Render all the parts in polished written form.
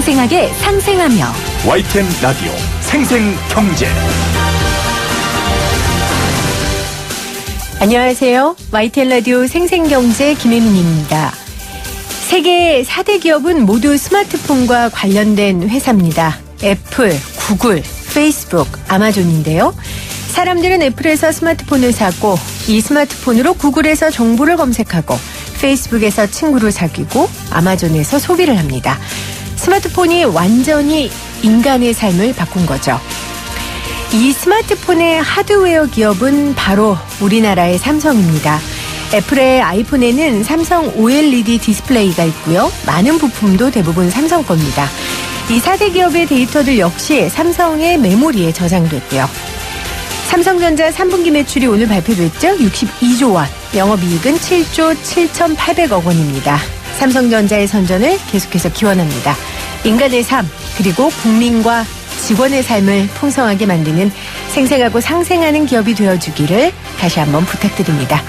생생하게 상생하며 YTN 라디오 생생경제. 안녕하세요. YTN 라디오 생생경제 김혜민입니다. 세계 4대 기업은 모두 스마트폰과 관련된 회사입니다. 애플, 구글, 페이스북, 아마존인데요. 사람들은 애플에서 스마트폰을 사고 이 스마트폰으로 구글에서 정보를 검색하고 페이스북에서 친구를 사귀고 아마존에서 소비를 합니다. 스마트폰이 완전히 인간의 삶을 바꾼 거죠. 이 스마트폰의 하드웨어 기업은 바로 우리나라의 삼성입니다. 애플의 아이폰에는 삼성 OLED 디스플레이가 있고요. 많은 부품도 대부분 삼성 겁니다. 이 4대 기업의 데이터들 역시 삼성의 메모리에 저장됐고요. 삼성전자 3분기 매출이 오늘 발표됐죠. 62조 원, 영업이익은 7조 7,800억 원입니다. 삼성전자의 선전을 계속해서 기원합니다. 인간의 삶, 그리고 국민과 직원의 삶을 풍성하게 만드는 생생하고 상생하는 기업이 되어주기를 다시 한번 부탁드립니다.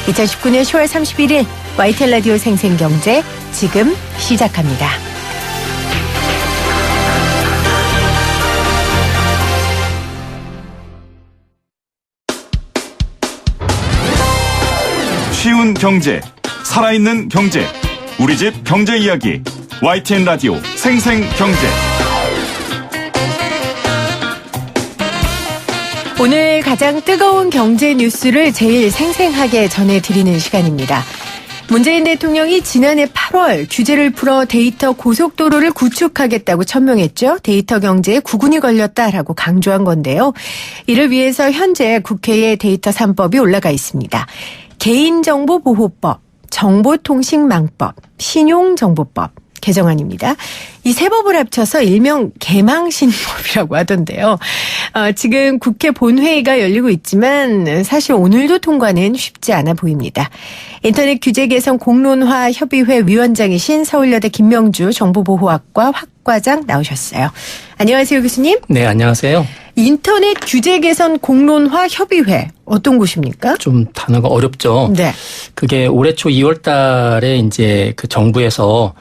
2019년 10월 31일 YTN 라디오 생생경제 지금 시작합니다. 쉬운 경제, 살아있는 경제, 우리 집 경제 이야기, YTN 라디오 생생경제. 오늘 가장 뜨거운 경제 뉴스를 제일 생생하게 전해드리는 시간입니다. 문재인 대통령이 지난해 8월 규제를 풀어 데이터 고속도로를 구축하겠다고 천명했죠. 데이터 경제에 구군이 걸렸다라고 강조한 건데요. 이를 위해서 현재 국회에 데이터 3법이 올라가 있습니다. 개인정보보호법, 정보통신망법, 신용정보법 개정안입니다. 이 세 법을 합쳐서 일명 개망신법이라고 하던데요. 지금 국회 본회의가 열리고 있지만 사실 오늘도 통과는 쉽지 않아 보입니다. 인터넷 규제 개선 공론화 협의회 위원장이신 서울여대 김명주 정보보호학과 학과장 나오셨어요. 안녕하세요, 교수님. 네, 안녕하세요. 인터넷 규제 개선 공론화 협의회 어떤 곳입니까? 좀 단어가 어렵죠. 네. 그게 올해 초 2월 달에 이제 그 정부에서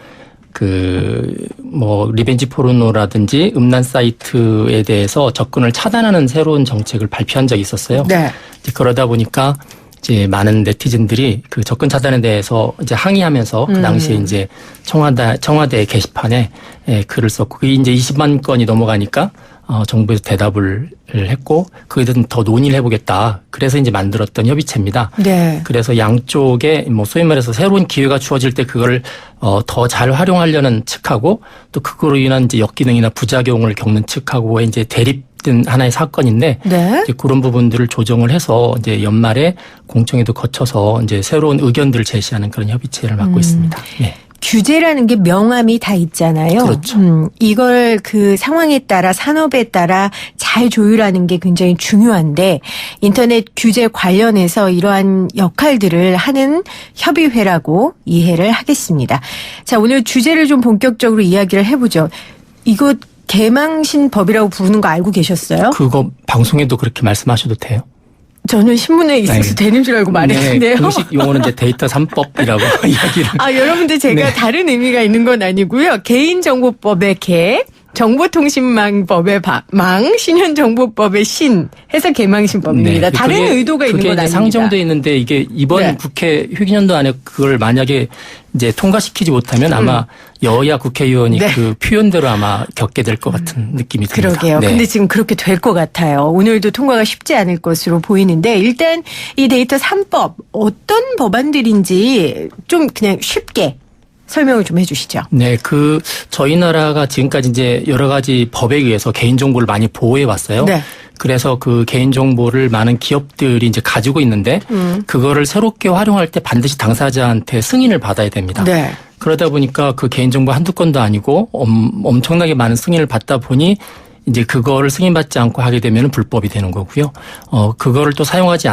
리벤지 포르노라든지 음란 사이트에 대해서 접근을 차단하는 새로운 정책을 발표한 적이 있었어요. 네. 이제 그러다 보니까 이제 많은 네티즌들이 그 접근 차단에 대해서 이제 항의하면서 그 당시에 이제 청와대 게시판에 글을 썼고 그게 이제 20만 건이 넘어가니까 정부에서 대답을 했고 그에 대해서 더 논의를 해보겠다. 그래서 이제 만들었던 협의체입니다. 네. 그래서 양쪽에 소위 말해서 새로운 기회가 주어질 때 그걸 더 잘 활용하려는 측하고 또 그거로 인한 이제 역기능이나 부작용을 겪는 측하고의 이제 대립된 하나의 사건인데 네. 이제 그런 부분들을 조정을 해서 이제 연말에 공청회도 거쳐서 이제 새로운 의견들을 제시하는 그런 협의체를 맡고 있습니다. 네. 규제라는 게 명암이 다 있잖아요. 그렇죠. 이걸 그 상황에 따라 산업에 따라 잘 조율하는 게 굉장히 중요한데 인터넷 규제 관련해서 이러한 역할들을 하는 협의회라고 이해를 하겠습니다. 자, 오늘 주제를 좀 본격적으로 이야기를 해보죠. 이거 개망신법이라고 부르는 거 알고 계셨어요? 그거 방송에도 그렇게 말씀하셔도 돼요? 저는 신문에 있어서 되는 줄 알고 말했는데요. 네, 공식 용어는 이제 데이터 3법이라고 이야기를. 여러분들 제가 네. 다른 의미가 있는 건 아니고요. 개인정보법의 개, 정보통신망법의 망, 신현정보법의 신 해서 개망신법입니다. 네. 다른 의도가 있는 건 그게 아닙니다. 상정돼 있는데 이게 이번 네. 국회 휴기년도 안에 그걸 만약에 이제 통과시키지 못하면 아마 여야 국회의원이 네. 그 표현대로 아마 겪게 될 것 같은 느낌이 듭니다. 그러게요. 네. 근데 지금 그렇게 될 것 같아요. 오늘도 통과가 쉽지 않을 것으로 보이는데 일단 이 데이터 3법 어떤 법안들인지 좀 그냥 쉽게 설명을 좀 해주시죠. 네, 저희 나라가 지금까지 이제 여러 가지 법에 의해서 개인정보를 많이 보호해 왔어요. 네. 그래서 그 개인정보를 많은 기업들이 이제 가지고 있는데 그거를 새롭게 활용할 때 반드시 당사자한테 승인을 받아야 됩니다. 네. 그러다 보니까 그 개인정보 한두 건도 아니고 엄청나게 많은 승인을 받다 보니 이제 그거를 승인받지 않고 하게 되면 불법이 되는 거고요. 그거를 또 사용하지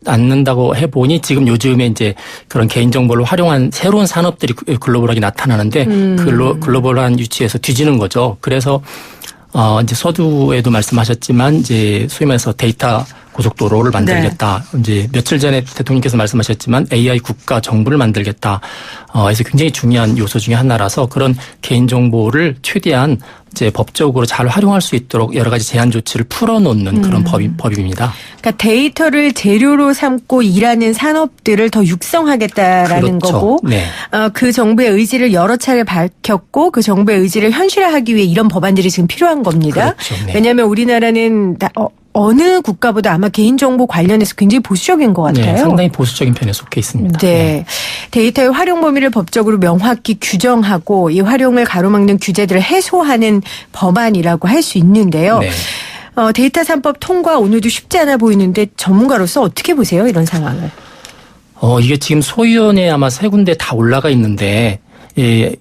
않는다고 해보니 지금 요즘에 이제 그런 개인정보를 활용한 새로운 산업들이 글로벌하게 나타나는데 글로벌한 위치에서 뒤지는 거죠. 그래서 이제 서두에도 말씀하셨지만 이제 소위 말해서 데이터 고속도로를 만들겠다. 이제 며칠 전에 대통령께서 말씀하셨지만 AI 국가 정부를 만들겠다. 그래서 굉장히 중요한 요소 중에 하나라서 그런 개인정보를 최대한 이제 법적으로 잘 활용할 수 있도록 여러 가지 제한 조치를 풀어놓는 그런 법입니다. 그러니까 데이터를 재료로 삼고 일하는 산업들을 더 육성하겠다라는 그렇죠. 거고 네. 그 정부의 의지를 여러 차례 밝혔고 그 정부의 의지를 현실화하기 위해 이런 법안들이 지금 필요한 겁니다. 그렇죠. 네. 왜냐하면 우리나라는 어느 국가보다 아마 개인정보 관련해서 굉장히 보수적인 것 같아요. 네, 상당히 보수적인 편에 속해 있습니다. 네. 데이터의 활용 범위를 법적으로 명확히 규정하고 이 활용을 가로막는 규제들을 해소하는 법안이라고 할 수 있는데요. 네. 데이터 3법 통과 오늘도 쉽지 않아 보이는데 전문가로서 어떻게 보세요? 이런 상황을. 이게 지금 소위원회에 아마 세 군데 다 올라가 있는데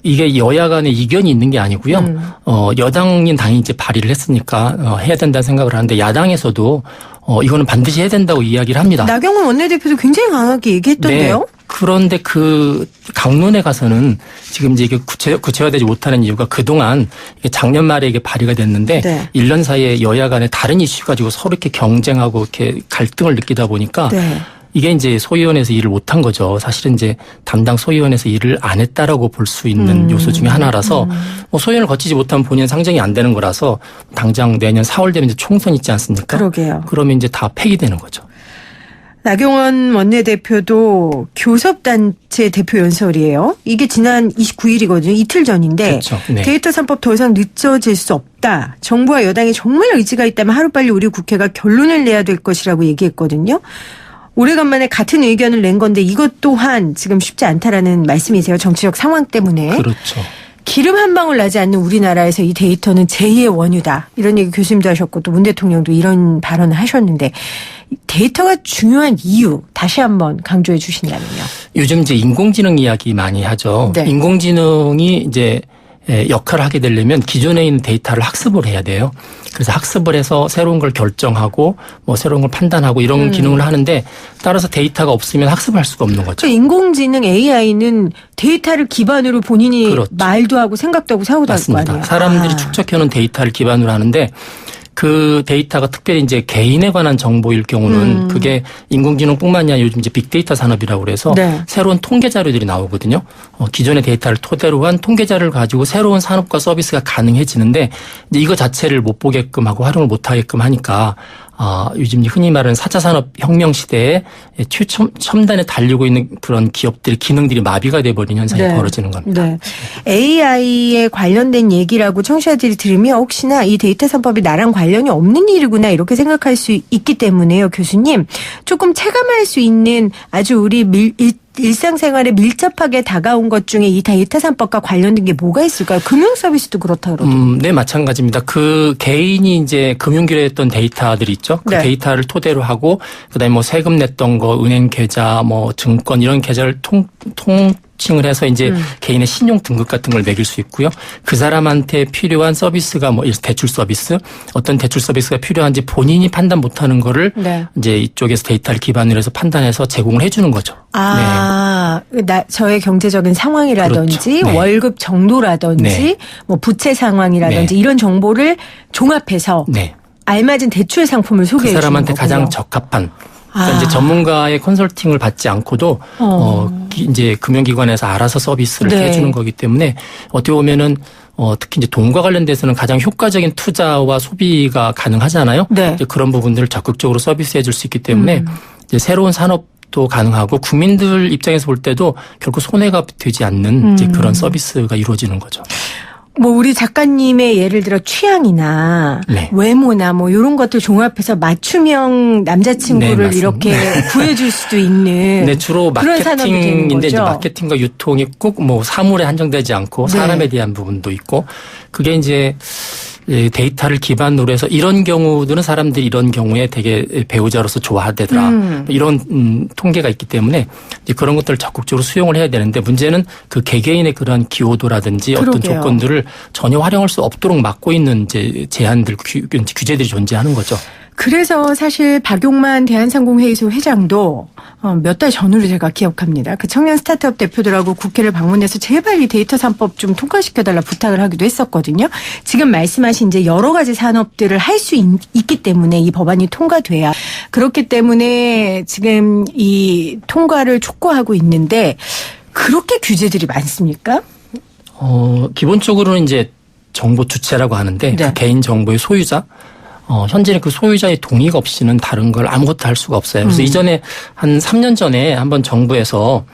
이게 여야 간에 이견이 있는 게 아니고요. 여당인 당이 이제 발의를 했으니까 해야 된다는 생각을 하는데 야당에서도 이거는 반드시 해야 된다고 이야기를 합니다. 나경원 원내대표도 굉장히 강하게 얘기했던데요. 네. 그런데 그 강론에 가서는 지금 이제 이게 구체화되지 못하는 이유가 그동안 작년 말에 이게 발의가 됐는데 네. 1년 사이에 여야 간에 다른 이슈 가지고 서로 이렇게 경쟁하고 이렇게 갈등을 느끼다 보니까 네. 이게 이제 소위원회에서 일을 못한 거죠. 사실은 이제 담당 소위원회에서 일을 안 했다라고 볼 수 있는 요소 중에 하나라서 뭐 소위원을 거치지 못하면 본인 상정이 안 되는 거라서 당장 내년 4월 되면 이제 총선 있지 않습니까? 그러게요. 그러면 이제 다 폐기되는 거죠. 나경원 원내대표도 교섭단체 대표 연설이에요. 이게 지난 29일이거든요. 이틀 전인데 그렇죠. 네. 데이터 3법 더 이상 늦어질 수 없다. 정부와 여당이 정말 의지가 있다면 하루빨리 우리 국회가 결론을 내야 될 것이라고 얘기했거든요. 오래간만에 같은 의견을 낸 건데 이것 또한 지금 쉽지 않다라는 말씀이세요. 정치적 상황 때문에. 그렇죠. 기름 한 방울 나지 않는 우리나라에서 이 데이터는 제2의 원유다. 이런 얘기 교수님도 하셨고 또 문 대통령도 이런 발언을 하셨는데 데이터가 중요한 이유 다시 한번 강조해 주신다면요. 요즘 이제 인공지능 이야기 많이 하죠. 네. 인공지능이 이제 역할을 하게 되려면 기존에 있는 데이터를 학습을 해야 돼요. 그래서 학습을 해서 새로운 걸 결정하고 뭐 새로운 걸 판단하고 이런 기능을 하는데 따라서 데이터가 없으면 학습을 할 수가 없는 거죠. 그러니까 인공지능 AI는 데이터를 기반으로 본인이 그렇죠. 말도 하고 생각도 하고 사고도 할 거 맞습니다. 아니에요. 사람들이 축적해놓은 데이터를 기반으로 하는데 그 데이터가 특별히 이제 개인에 관한 정보일 경우는 그게 인공지능뿐만이 아니라 요즘 이제 빅데이터 산업이라고 그래서 네. 새로운 통계 자료들이 나오거든요. 기존의 데이터를 토대로 한 통계 자료를 가지고 새로운 산업과 서비스가 가능해지는데 이제 이거 자체를 못 보게끔 하고 활용을 못 하게끔 하니까 요즘 흔히 말하는 4차 산업혁명 시대에 최첨단에 달리고 있는 그런 기업들의 기능들이 마비가 돼버리는 현상이 네. 벌어지는 겁니다. 네. AI에 관련된 얘기라고 청취자들이 들으면 혹시나 이 데이터 3법이 나랑 관련이 없는 일이구나 이렇게 생각할 수 있기 때문에요. 교수님. 조금 체감할 수 있는 아주 우리 일상생활에 밀접하게 다가온 것 중에 이 데이터 3법과 관련된 게 뭐가 있을까요? 금융 서비스도 그렇다 그러더라고요. 네, 마찬가지입니다. 그 개인이 이제 금융기로 했던 데이터들이 있죠. 그 네. 데이터를 토대로 하고 그다음에 뭐 세금 냈던 거, 은행 계좌, 뭐 증권 이런 계좌를 통칭을 해서 이제 개인의 신용 등급 같은 걸 매길 수 있고요. 그 사람한테 필요한 서비스가 뭐 대출 서비스, 어떤 대출 서비스가 필요한지 본인이 판단 못하는 거를 네. 이제 이쪽에서 데이터를 기반으로 해서 판단해서 제공을 해주는 거죠. 저의 경제적인 상황이라든지 그렇죠. 네. 월급 정도라든지 네. 뭐 부채 상황이라든지 네. 이런 정보를 종합해서 네. 알맞은 대출 상품을 그 소개해 주는 사람한테 거고요. 가장 적합한. 그러니까 이제 전문가의 컨설팅을 받지 않고도 이제 금융기관에서 알아서 서비스를 네. 해주는 거기 때문에 어떻게 보면은 특히 이제 돈과 관련돼서는 가장 효과적인 투자와 소비가 가능하잖아요. 네. 이제 그런 부분들을 적극적으로 서비스해줄 수 있기 때문에 이제 새로운 산업도 가능하고 국민들 입장에서 볼 때도 결코 손해가 되지 않는 이제 그런 서비스가 이루어지는 거죠. 뭐 우리 작가님의 예를 들어 취향이나 네. 외모나 뭐 이런 것들 종합해서 맞춤형 남자친구를 네, 맞습니다. 이렇게 구해줄 수도 있는 네, 주로 그런 산업이 되는 마케팅인데 이제 거죠. 마케팅과 유통이 꼭 뭐 사물에 한정되지 않고 네. 사람에 대한 부분도 있고 그게 이제 데이터를 기반으로 해서 이런 경우들은 사람들이 이런 경우에 되게 배우자로서 좋아하더라. 이런 통계가 있기 때문에 이제 그런 것들을 적극적으로 수용을 해야 되는데 문제는 그 개개인의 그러한 기호도라든지 어떤 그러게요. 조건들을 전혀 활용할 수 없도록 막고 있는 이제 제한들 규제들이 존재하는 거죠. 그래서 사실 박용만 대한상공회의소 회장도 몇 달 전으로 제가 기억합니다. 그 청년 스타트업 대표들하고 국회를 방문해서 제발 이 데이터 3법 좀 통과시켜달라 부탁을 하기도 했었거든요. 지금 말씀하신 이제 여러 가지 산업들을 할 수 있기 때문에 이 법안이 통과돼야, 그렇기 때문에 지금 이 통과를 촉구하고 있는데, 그렇게 규제들이 많습니까? 기본적으로는 이제 정보 주체라고 하는데, 네. 그 개인 정보의 소유자, 현재는 그 소유자의 동의가 없이는 다른 걸 아무것도 할 수가 없어요. 그래서 이전에 한 3년 전에 한번 정부에서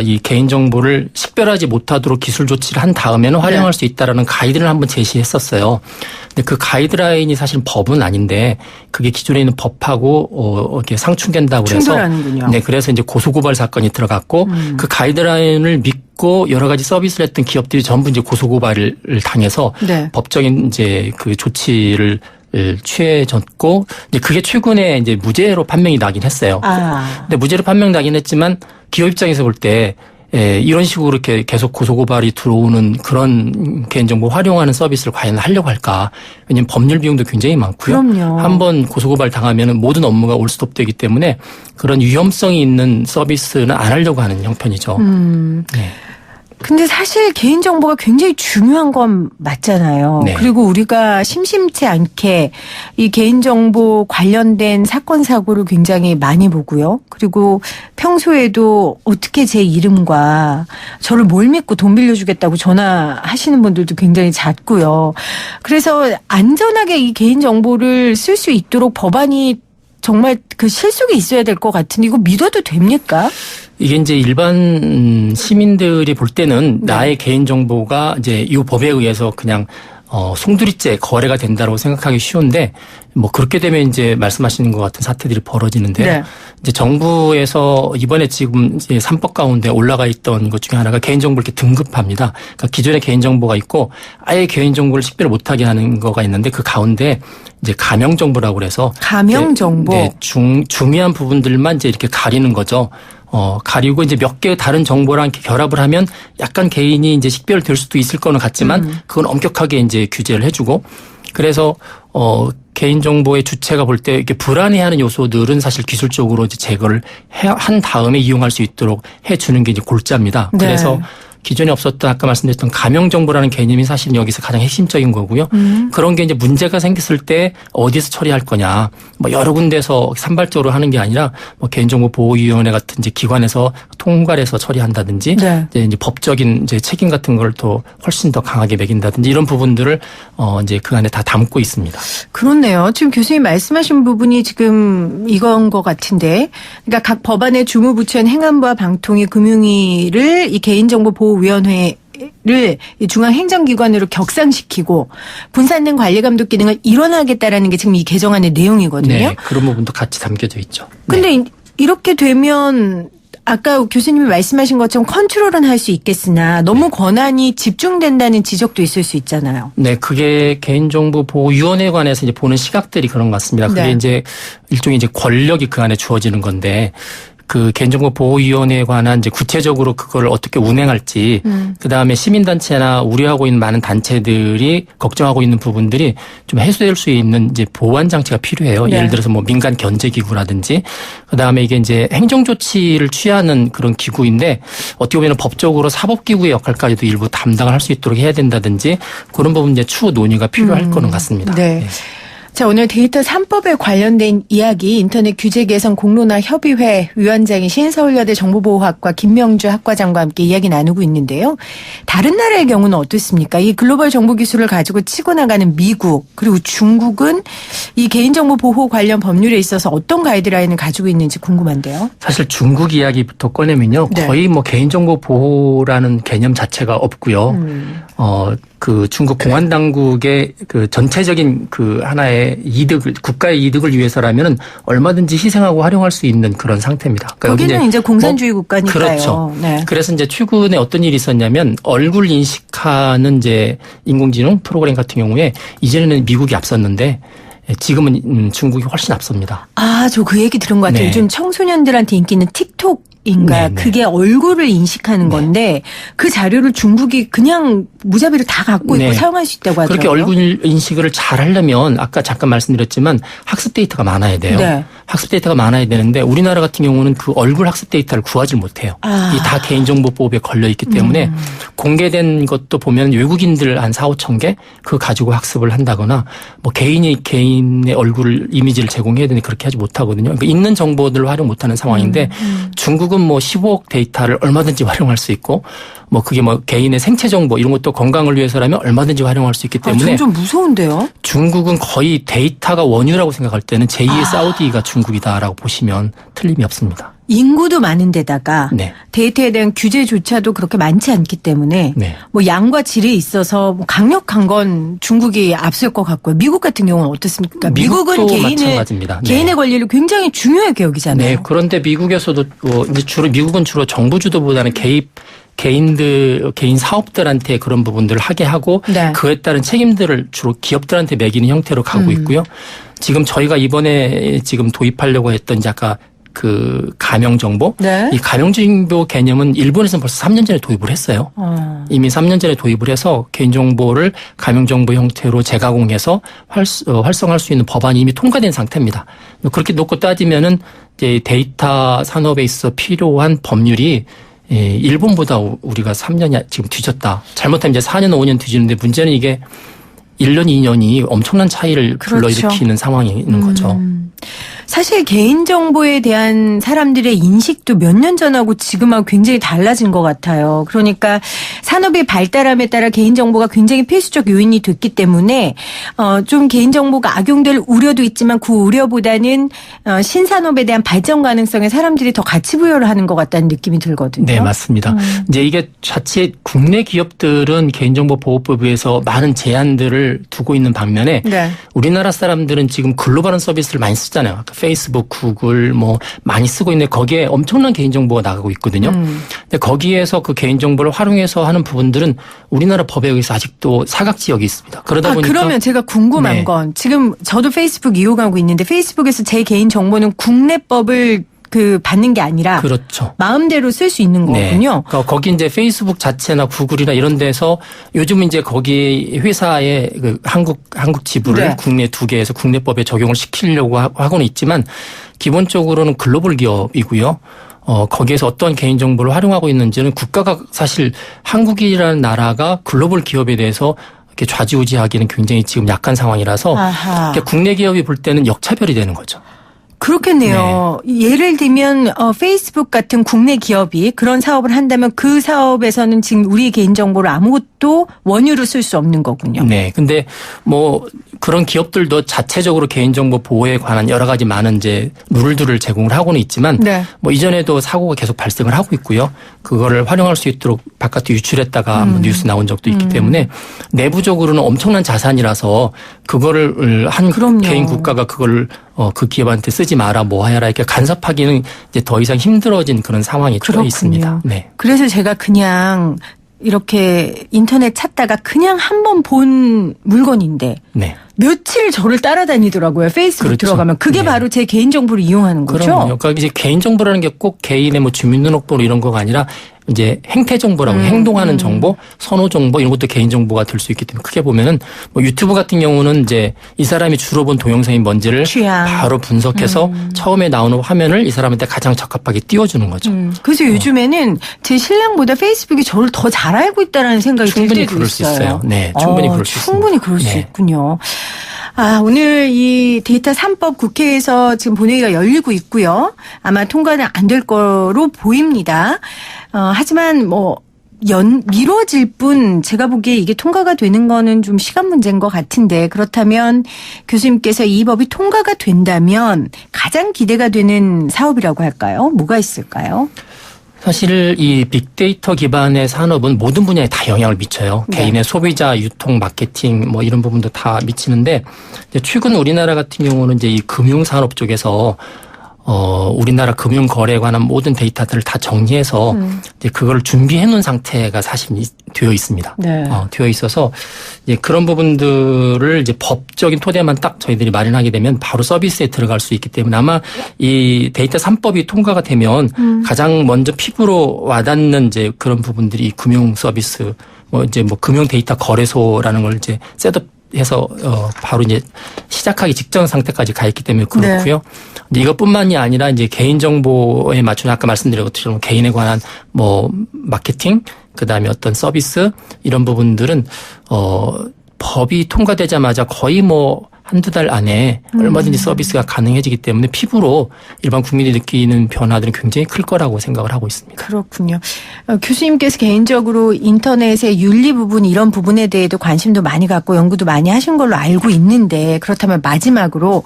이 개인정보를 식별하지 못하도록 기술 조치를 한 다음에는 활용할 수 있다라는 가이드를 한번 제시했었어요. 근데 그 가이드라인이 사실 법은 아닌데 그게 기존에 있는 법하고 이렇게 상충된다고 그래서 충돌하는군요. 네, 그래서 이제 고소고발 사건이 들어갔고 그 가이드라인을 믿고 여러 가지 서비스를 했던 기업들이 전부 이제 고소고발을 당해서 네. 법적인 이제 그 조치를 취해졌고 이제 그게 최근에 이제 무죄로 판명이 나긴 했어요. 근데 무죄로 판명 나긴 했지만 기업 입장에서 볼 때 이런 식으로 이렇게 계속 고소고발이 들어오는 그런 개인정보 활용하는 서비스를 과연 하려고 할까? 왜냐하면 법률 비용도 굉장히 많고요. 그럼요. 한번 고소고발 당하면 모든 업무가 올스톱되기 때문에 그런 위험성이 있는 서비스는 안 하려고 하는 형편이죠. 네. 근데 사실 개인정보가 굉장히 중요한 건 맞잖아요. 네. 그리고 우리가 심심치 않게 이 개인정보 관련된 사건, 사고를 굉장히 많이 보고요. 그리고 평소에도 어떻게 제 이름과 저를 뭘 믿고 돈 빌려주겠다고 전화하시는 분들도 굉장히 잦고요. 그래서 안전하게 이 개인정보를 쓸 수 있도록 법안이 정말 그 실속이 있어야 될 것 같은데 이거 믿어도 됩니까? 이게 이제 일반 시민들이 볼 때는 나의 개인정보가 이제 이 법에 의해서 그냥 송두리째 거래가 된다고 생각하기 쉬운데 뭐 그렇게 되면 이제 말씀하시는 것 같은 사태들이 벌어지는데요. 네. 이제 정부에서 이번에 지금 이제 3법 가운데 올라가 있던 것 중에 하나가 개인정보를 이렇게 등급합니다. 그러니까 기존에 개인정보가 있고 아예 개인정보를 식별을 못하게 하는 거가 있는데 그 가운데 이제 가명정보라고 그래서 가명정보. 네, 중요한 부분들만 이제 이렇게 가리는 거죠. 가리고 이제 몇 개의 다른 정보랑 이렇게 결합을 하면 약간 개인이 이제 식별될 수도 있을 거는 같지만 그건 엄격하게 이제 규제를 해주고 그래서 개인정보의 주체가 볼 때 이렇게 불안해하는 요소들은 사실 기술적으로 이제 제거를 한 다음에 이용할 수 있도록 해주는 게 이제 골자입니다. 네. 그래서 기존에 없었던 아까 말씀드렸던 가명정보라는 개념이 사실 여기서 가장 핵심적인 거고요. 그런 게 이제 문제가 생겼을 때 어디서 처리할 거냐. 뭐 여러 군데서 산발적으로 하는 게 아니라 뭐 개인정보보호위원회 같은 이제 기관에서 통괄해서 처리한다든지 네. 이제 법적인 이제 책임 같은 걸 또 훨씬 더 강하게 매긴다든지 이런 부분들을 이제 그 안에 다 담고 있습니다. 그렇네요. 지금 교수님 말씀하신 부분이 지금 이건 것 같은데, 그러니까 각 법안의 주무부처인 행안부와 방통위, 금융위를 이 개인정보보호위원회를 이 중앙행정기관으로 격상시키고 분산된 관리감독 기능을 일원하겠다라는 게 지금 이 개정안의 내용이거든요. 네, 그런 부분도 같이 담겨져 있죠. 근데 이렇게 되면 아까 교수님이 말씀하신 것처럼 컨트롤은 할 수 있겠으나 너무 권한이 집중된다는 지적도 있을 수 있잖아요. 네, 그게 개인정보보호위원회에 관해서 이제 보는 시각들이 그런 것 같습니다. 그게 네. 이제 일종의 이제 권력이 그 안에 주어지는 건데 그 개인정보보호위원회에 관한 이제 구체적으로 그걸 어떻게 운행할지 그다음에 시민단체나 우려하고 있는 많은 단체들이 걱정하고 있는 부분들이 좀 해소될 수 있는 이제 보완 장치가 필요해요. 네. 예를 들어서 뭐 민간 견제기구라든지 그다음에 이게 이제 행정조치를 취하는 그런 기구인데 어떻게 보면 법적으로 사법기구의 역할까지도 일부 담당을 할 수 있도록 해야 된다든지 그런 부분 이제 추후 논의가 필요할 거는 같습니다. 네. 자, 오늘 데이터 3법에 관련된 이야기 인터넷 규제 개선 공론화 협의회 위원장이신 서울여대 정보보호학과 김명주 학과장과 함께 이야기 나누고 있는데요. 다른 나라의 경우는 어떻습니까? 이 글로벌 정보기술을 가지고 치고 나가는 미국 그리고 중국은 이 개인정보 보호 관련 법률에 있어서 어떤 가이드라인을 가지고 있는지 궁금한데요. 사실 중국 이야기부터 꺼내면요. 네. 거의 뭐 개인정보 보호라는 개념 자체가 없고요. 그 중국 공안당국의 그 전체적인 그 하나의 이득을, 국가의 이득을 위해서라면은 얼마든지 희생하고 활용할 수 있는 그런 상태입니다. 그러니까 거기는 이제 공산주의 국가니까요. 그렇죠. 네. 그래서 이제 최근에 어떤 일이 있었냐면 얼굴 인식하는 이제 인공지능 프로그램 같은 경우에 이전에는 미국이 앞섰는데 지금은 중국이 훨씬 앞섭니다. 아, 저 그 얘기 들은 것 같아요. 네. 요즘 청소년들한테 인기 있는 틱톡 인가 네, 네. 그게 얼굴을 인식하는 건데 그 자료를 중국이 그냥 무자비로 다 갖고 있고 네. 사용할 수 있다고 하더라고요. 그렇게 얼굴 인식을 잘 하려면 아까 잠깐 말씀드렸지만 학습 데이터가 많아야 돼요. 네. 학습 데이터가 많아야 되는데 우리나라 같은 경우는 그 얼굴 학습 데이터를 구하지 못해요. 아. 이 다 개인정보법에 걸려 있기 때문에 공개된 것도 보면 외국인들 한 4, 5천 개 그거 가지고 학습을 한다거나 뭐 개인의 얼굴 이미지를 제공해야 되니 그렇게 하지 못하거든요. 그러니까 있는 정보들을 활용 못하는 상황인데 중국은 뭐 15억 데이터를 얼마든지 활용할 수 있고 뭐 그게 뭐 개인의 생체 정보 이런 것도 건강을 위해서라면 얼마든지 활용할 수 있기 때문에 좀 무서운데요. 중국은 거의 데이터가 원유라고 생각할 때는 제2의 사우디가 중국이다라고 보시면 틀림이 없습니다. 인구도 많은 데다가 네. 데이터에 대한 규제조차도 그렇게 많지 않기 때문에 네. 뭐 양과 질에 있어서 뭐 강력한 건 중국이 앞설 것 같고요. 미국 같은 경우는 어떻습니까? 미국은 미국도 마찬가지입니다. 네. 개인의 권리를 굉장히 중요하게 여기잖아요. 네. 그런데 미국에서도 이제 미국은 주로 정부 주도보다는 개인 사업들한테 그런 부분들을 하게 하고 네. 그에 따른 책임들을 주로 기업들한테 매기는 형태로 가고 있고요. 지금 저희가 이번에 지금 도입하려고 했던 이제 아까 그 가명정보 네. 이 가명정보 개념은 일본에서는 벌써 3년 전에 도입을 했어요. 이미 3년 전에 도입을 해서 개인정보를 가명정보 형태로 재가공해서 활성화할 수 있는 법안이 이미 통과된 상태입니다. 그렇게 놓고 따지면은 이제 데이터 산업에 있어 필요한 법률이 일본보다 우리가 3년이 지금 뒤졌다. 잘못하면 이제 4년, 5년 뒤지는데 문제는 이게 1년, 2년이 엄청난 차이를 그렇죠. 불러일으키는 상황이 있는 거죠. 사실 개인정보에 대한 사람들의 인식도 몇 년 전하고 지금하고 굉장히 달라진 것 같아요. 그러니까 산업의 발달함에 따라 개인정보가 굉장히 필수적 요인이 됐기 때문에 좀 개인정보가 악용될 우려도 있지만 그 우려보다는 신산업에 대한 발전 가능성에 사람들이 더 가치 부여를 하는 것 같다는 느낌이 들거든요. 네, 맞습니다. 이제 이게 자칫 국내 기업들은 개인정보보호법에서 많은 제한들을 두고 있는 반면에 네. 우리나라 사람들은 지금 글로벌한 서비스를 많이 쓰잖아요. 아까 페이스북, 구글 뭐 많이 쓰고 있는데 거기에 엄청난 개인정보가 나가고 있거든요. 근데 거기에서 그 개인정보를 활용해서 하는 부분들은 우리나라 법에 의해서 아직도 사각지역이 있습니다. 그러다 보니까 그러면 제가 궁금한 네. 건 지금 저도 페이스북 이용하고 있는데 페이스북에서 제 개인정보는 국내법을 받는 게 아니라 그렇죠. 마음대로 쓸 수 있는 네. 거군요. 그러니까 거기 이제 페이스북 자체나 구글이나 이런 데서 요즘 이제 거기 회사의 그 한국 지부를 네. 국내 2개에서 국내법에 적용을 시키려고 하고는 있지만 기본적으로는 글로벌 기업이고요. 거기에서 어떤 개인정보를 활용하고 있는지는 국가가 사실 한국이라는 나라가 글로벌 기업에 대해서 이렇게 좌지우지하기는 굉장히 지금 약한 상황이라서 아하. 국내 기업이 볼 때는 역차별이 되는 거죠. 그렇겠네요. 예를 들면 페이스북 같은 국내 기업이 그런 사업을 한다면 그 사업에서는 지금 우리 개인정보를 아무것도 원유로 쓸 수 없는 거군요. 네. 근데 뭐 그런 기업들도 자체적으로 개인정보 보호에 관한 여러 가지 많은 이제 룰들을 제공을 하고는 있지만 네. 뭐 이전에도 사고가 계속 발생을 하고 있고요. 그거를 활용할 수 있도록 바깥에 유출했다가 한번 뉴스 나온 적도 있기 때문에 내부적으로는 엄청난 자산이라서 그거를 한 그럼요. 개인 국가가 그걸 그 기업한테 쓰지 마라 뭐 해라 이렇게 간섭하기는 이제 더 이상 힘들어진 그런 상황이 또 있습니다. 네. 그래서 제가 그냥 이렇게 인터넷 찾다가 그냥 한 번 본 물건인데 네. 며칠 저를 따라다니더라고요. 페이스북 그렇죠. 들어가면. 그게 네. 바로 제 개인정보를 이용하는 거죠. 그럼요. 그러니까 이제 개인정보라는 게 꼭 개인의 뭐 주민등록번호 이런 거가 아니라 이제 행태정보라고 행동하는 정보, 선호정보 이런 것도 개인정보가 될 수 있기 때문에 크게 보면은 뭐 유튜브 같은 경우는 이제 이 사람이 주로 본 동영상이 뭔지를 취향. 바로 분석해서 처음에 나오는 화면을 이 사람한테 가장 적합하게 띄워주는 거죠. 그래서 요즘에는 제 신랑보다 페이스북이 저를 더 잘 알고 있다라는 생각이 들 충분히 때도 그럴 수 있어요. 있어요. 네, 충분히 그럴 수 있습니다. 충분히 그럴 수 네. 있군요. 오늘 이 데이터 3법 국회에서 지금 본회의가 열리고 있고요. 아마 통과는 안 될 거로 보입니다. 하지만 미뤄질 뿐 제가 보기에 이게 통과가 되는 거는 좀 시간 문제인 것 같은데 그렇다면 교수님께서 이 법이 통과가 된다면 가장 기대가 되는 사업이라고 할까요? 뭐가 있을까요? 사실 이 빅데이터 기반의 산업은 모든 분야에 다 영향을 미쳐요. 네. 개인의 소비자, 유통, 마케팅 뭐 이런 부분도 다 미치는데 최근 우리나라 같은 경우는 이제 이 금융산업 쪽에서 우리나라 금융거래에 관한 모든 데이터들을 다 정리해서 이제 그걸 준비해 놓은 상태가 사실 되어 있습니다. 네. 되어 있어서 이제 그런 부분들을 이제 법적인 토대만 딱 저희들이 마련하게 되면 바로 서비스에 들어갈 수 있기 때문에 아마 이 데이터 3법이 통과가 되면 가장 먼저 피부로 와닿는 이제 그런 부분들이 금융 서비스 이제 금융 데이터 거래소라는 걸 이제 셋업해서 바로 이제 시작하기 직전 상태까지 가 있기 때문에 그렇고요. 네. 이것뿐만이 아니라 이제 개인 정보에 맞춘 아까 말씀드린 것처럼 개인에 관한 마케팅 그다음에 어떤 서비스 이런 부분들은 법이 통과되자마자 거의 한두 달 안에 얼마든지 서비스가 가능해지기 때문에 피부로 일반 국민이 느끼는 변화들은 굉장히 클 거라고 생각을 하고 있습니다. 그렇군요. 교수님께서 개인적으로 인터넷의 윤리 부분 이런 부분에 대해도 관심도 많이 갖고 연구도 많이 하신 걸로 알고 있는데 그렇다면 마지막으로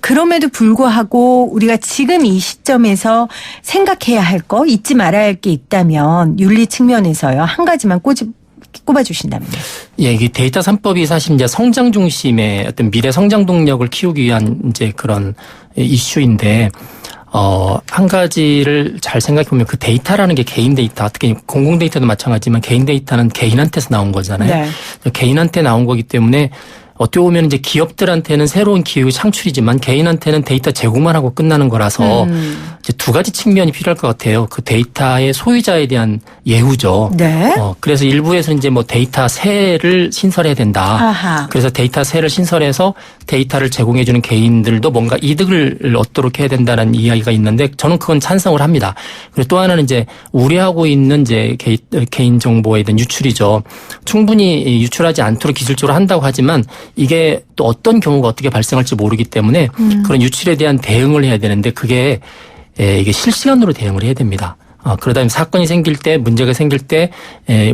그럼에도 불구하고 우리가 지금 이 시점에서 생각해야 할 거 잊지 말아야 할 게 있다면 윤리 측면에서요. 한 가지만 꼽아주신다면요. 예, 이게 데이터 3법이 사실 이제 성장 중심의 어떤 미래 성장 동력을 키우기 위한 이제 그런 이슈인데, 한 가지를 잘 생각해 보면 그 데이터라는 게 개인 데이터, 특히 공공 데이터도 마찬가지지만 개인 데이터는 개인한테서 나온 거잖아요. 네. 개인한테 나온 거기 때문에 어떻게 보면 이제 기업들한테는 새로운 기회의 창출이지만 개인한테는 데이터 제공만 하고 끝나는 거라서 이제 두 가지 측면이 필요할 것 같아요. 그 데이터의 소유자에 대한 예우죠. 네. 그래서 일부에서 이제 데이터세를 신설해야 된다. 아하. 그래서 데이터세를 신설해서 데이터를 제공해주는 개인들도 뭔가 이득을 얻도록 해야 된다는 이야기가 있는데 저는 그건 찬성을 합니다. 그리고 또 하나는 이제 우려하고 있는 이제 개인 정보에 대한 유출이죠. 충분히 유출하지 않도록 기술적으로 한다고 하지만 이게 또 어떤 경우가 어떻게 발생할지 모르기 때문에 그런 유출에 대한 대응을 해야 되는데 그게 이게 실시간으로 대응을 해야 됩니다. 그러다 보면 사건이 생길 때 문제가 생길 때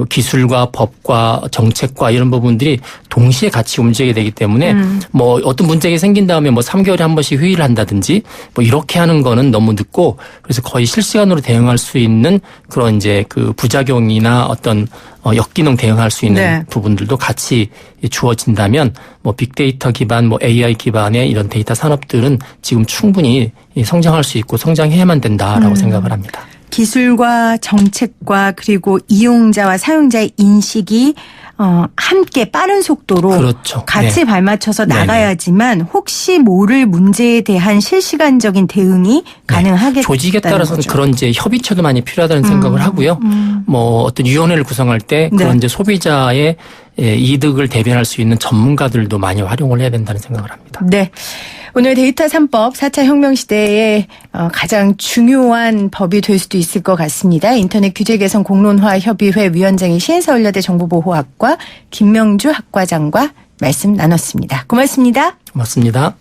기술과 법과 정책과 이런 부분들이 동시에 같이 움직이게 되기 때문에 어떤 문제가 생긴 다음에 3개월에 한 번씩 회의를 한다든지 이렇게 하는 거는 너무 늦고 그래서 거의 실시간으로 대응할 수 있는 그런 이제 그 부작용이나 어떤 역기능 대응할 수 있는 네. 부분들도 같이 주어진다면 빅데이터 기반 AI 기반의 이런 데이터 산업들은 지금 충분히 성장할 수 있고 성장해야만 된다라고 생각을 합니다. 기술과 정책과 그리고 이용자와 사용자의 인식이 함께 빠른 속도로 그렇죠. 같이 네. 발맞춰서 나가야지만 혹시 모를 문제에 대한 실시간적인 대응이 가능하겠다는 조직에 따라서는 거죠. 그런 이제 협의체도 많이 필요하다는 생각을 하고요. 어떤 위원회를 구성할 때 그런 네. 이제 소비자의 이득을 대변할 수 있는 전문가들도 많이 활용을 해야 된다는 생각을 합니다. 네. 오늘 데이터 3법 4차 혁명 시대에 가장 중요한 법이 될 수도 있을 것 같습니다. 인터넷 규제 개선 공론화 협의회 위원장이신 서울여대 정보보호학과 김명주 학과장과 말씀 나눴습니다. 고맙습니다. 고맙습니다.